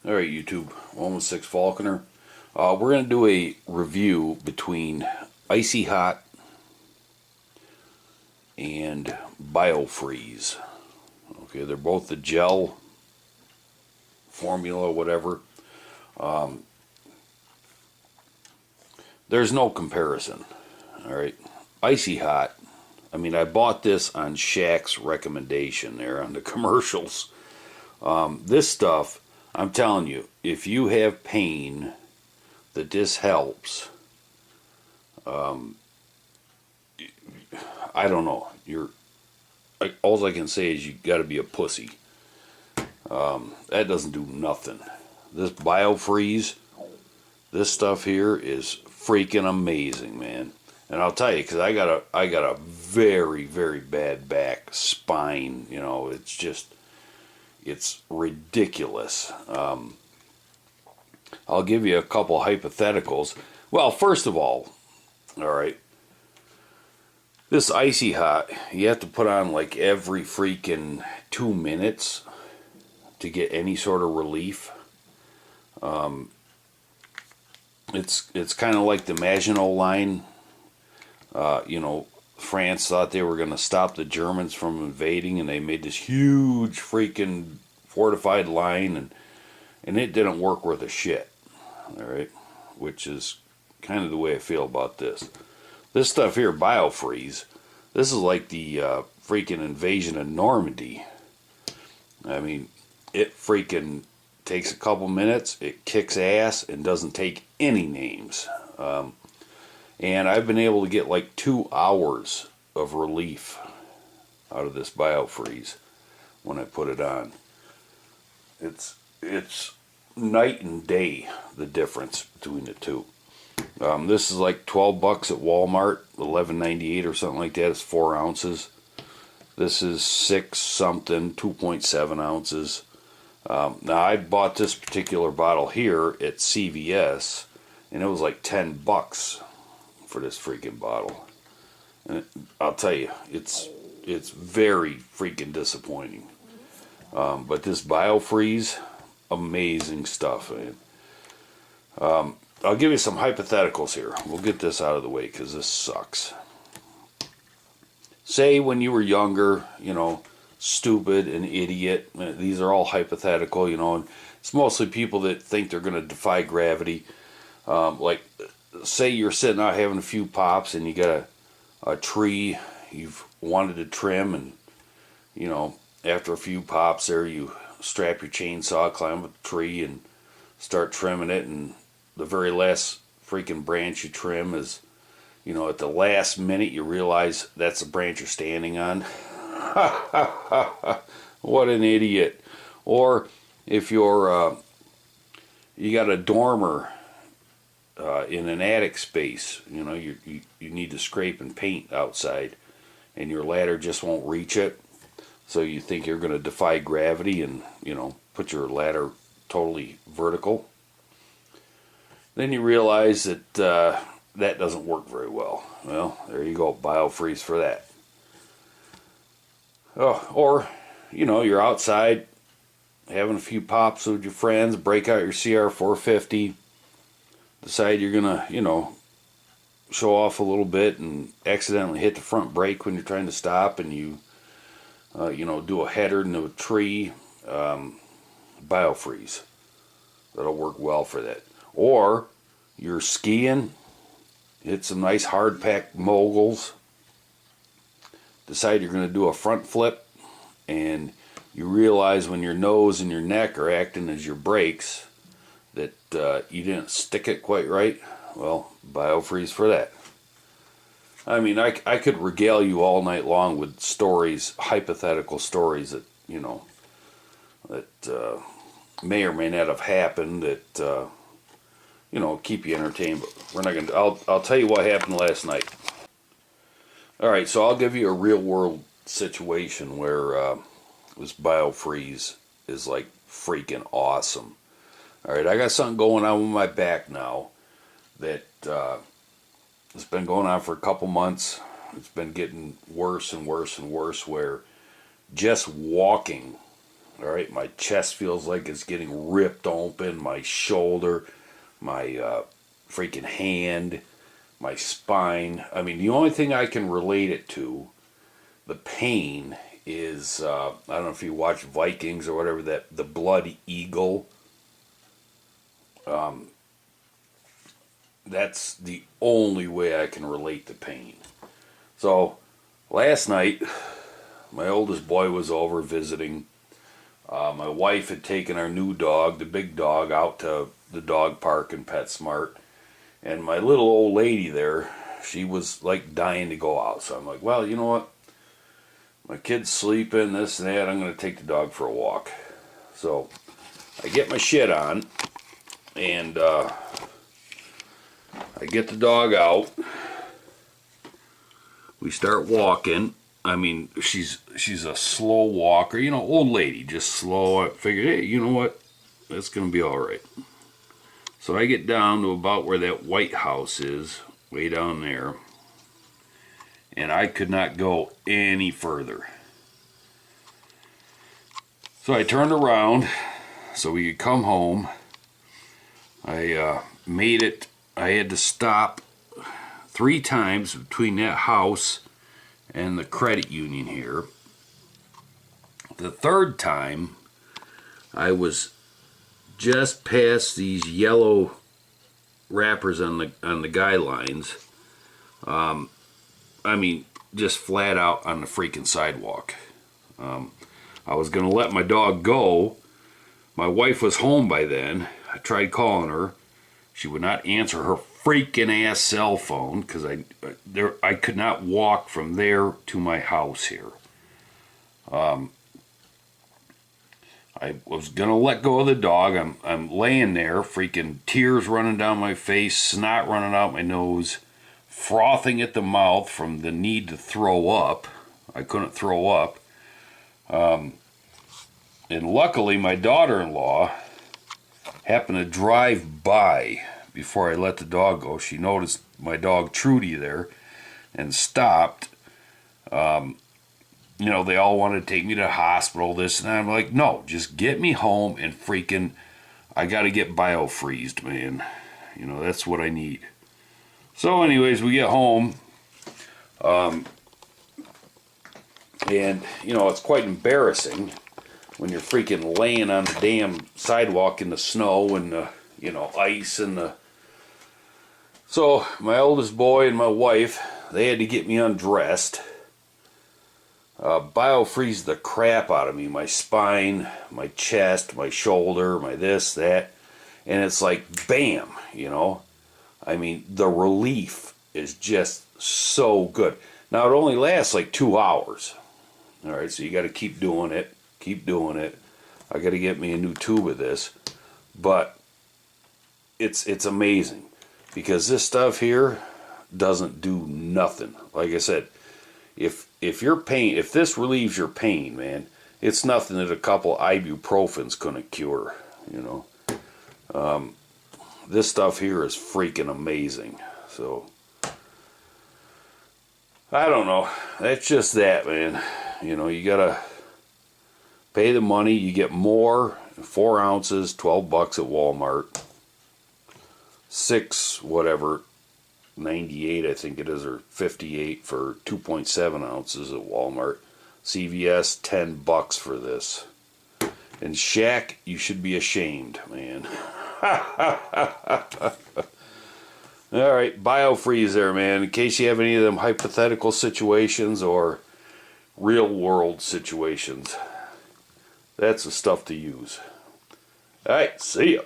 Alright, YouTube, 116 Falconer. We're going to do a review between Icyhot and Biofreeze. Okay, they're both the gel formula, whatever. There's no comparison. Alright, Icyhot, I mean, I bought this on Shaq's recommendation there on the commercials. This stuff, I'm telling you, if you have pain, that this helps. I don't know. All I can say is you got to be a pussy. That doesn't do nothing. This Biofreeze, this stuff here is freaking amazing, man. And I'll tell you, because I got a very, very bad back, spine. You know, it's ridiculous. I'll give you a couple hypotheticals. Well, first of all right, this Icyhot, you have to put on like every freaking 2 minutes to get any sort of relief. It's kind of like the Maginot Line. France thought they were going to stop the Germans from invading, and they made this huge freaking fortified line, and it didn't work worth a shit. All right, which is kind of the way I feel about this. This stuff here, Biofreeze, this is like the freaking invasion of Normandy. I mean, it freaking takes a couple minutes, it kicks ass, and doesn't take any names. And I've been able to get like 2 hours of relief out of this Biofreeze when I put it on. It's night and day, the difference between the two. This is like $12 at Walmart, $11.98 or something like that. It's 4 ounces. This is 6 something, 2.7 ounces. Now I bought this particular bottle here at CVS, and it was like $10 for this freaking bottle. And I'll tell you, it's very freaking disappointing. But this Biofreeze, amazing stuff, man. I'll give you some hypotheticals here. We'll get this out of the way because this sucks. Say when you were younger, stupid and idiot. These are all hypothetical, and it's mostly people that think they're going to defy gravity. Like, say you're sitting out having a few pops and you got a tree you've wanted to trim, and, after a few pops there, you strap your chainsaw, climb up the tree, and start trimming it, and the very last freaking branch you trim is, at the last minute you realize that's the branch you're standing on. What an idiot. Or if you got a dormer in an attic space, you need to scrape and paint outside, and your ladder just won't reach it, so you think you're going to defy gravity and put your ladder totally vertical. Then you realize that that doesn't work very well. Well, there you go, Biofreeze for that. Oh, or you're outside having a few pops with your friends, break out your CR450, decide you're gonna show off a little bit and accidentally hit the front brake when you're trying to stop, and you do a header into a tree. Biofreeze, that'll work well for that. Or you're skiing, hit some nice hard packed moguls, decide you're going to do a front flip, and you realize when your nose and your neck are acting as your brakes that you didn't stick it quite right. Well, Biofreeze for that. I mean, I could regale you all night long with stories, hypothetical stories that that may or may not have happened, that keep you entertained. But we're not going to. I'll tell you what happened last night. All right, so I'll give you a real world situation where this Biofreeze is like freaking awesome. All right, I got something going on with my back now that it's been going on for a couple months. It's been getting worse and worse and worse, where just walking All right, my chest feels like it's getting ripped open, my shoulder, my freaking hand, my spine. I mean, the only thing I can relate it to, the pain, is I don't know if you watch Vikings or whatever, that the blood eagle. That's the only way I can relate to pain. So last night, my oldest boy was over visiting. My wife had taken our new dog, the big dog, out to the dog park and PetSmart. And my little old lady there, she was like dying to go out. So I'm like, well, you know what? My kid's sleeping, this and that. I'm going to take the dog for a walk. So I get my shit on, and I get the dog out. We start walking. I mean, she's a slow walker, you know, old lady, just slow. I figured, hey, you know what? That's going to be all right. So I get down to about where that White House is, way down there, and I could not go any further. So I turned around so we could come home. I made it. I had to stop 3 times between that house and the credit union here. The 3rd time, I was just past these yellow wrappers on the guy lines. I mean, just flat out on the freaking sidewalk. I was going to let my dog go. My wife was home by then. I tried calling her. She would not answer her freaking ass cell phone because I could not walk from there to my house here. I was gonna let go of the dog. I'm laying there, freaking tears running down my face, snot running out my nose, frothing at the mouth from the need to throw up. I couldn't throw up. And luckily, my daughter-in-law happened to drive by before I let the dog go. She noticed my dog Trudy there and stopped. You know, they all wanted to take me to the hospital, this and that. I'm like, no, just get me home and freaking, I got to get biofreezed, man. You know, that's what I need. So anyways, we get home. And, you know, it's quite embarrassing when you're freaking laying on the damn sidewalk in the snow and the, you know, ice and the... So my oldest boy and my wife, they had to get me undressed. Biofreeze the crap out of me. My spine, my chest, my shoulder, my this, that. And it's like, bam, you know. I mean, the relief is just so good. Now, it only lasts like 2 hours. All right, so you got to keep doing it. Keep doing it. I got to get me a new tube of this. But it's amazing. Because this stuff here doesn't do nothing. Like I said, if this relieves your pain, man, it's nothing that a couple ibuprofens couldn't cure, you know. This stuff here is freaking amazing. So, I don't know. That's just that, man. You know, you gotta pay the money. You get more, 4 ounces, $12 at Walmart. 6, whatever, 98 I think it is, or 58 for 2.7 ounces at Walmart. CVS, $10 for this. And Shaq, you should be ashamed, man. Alright, Biofreeze there, man. In case you have any of them hypothetical situations or real world situations, that's the stuff to use. Alright, see ya.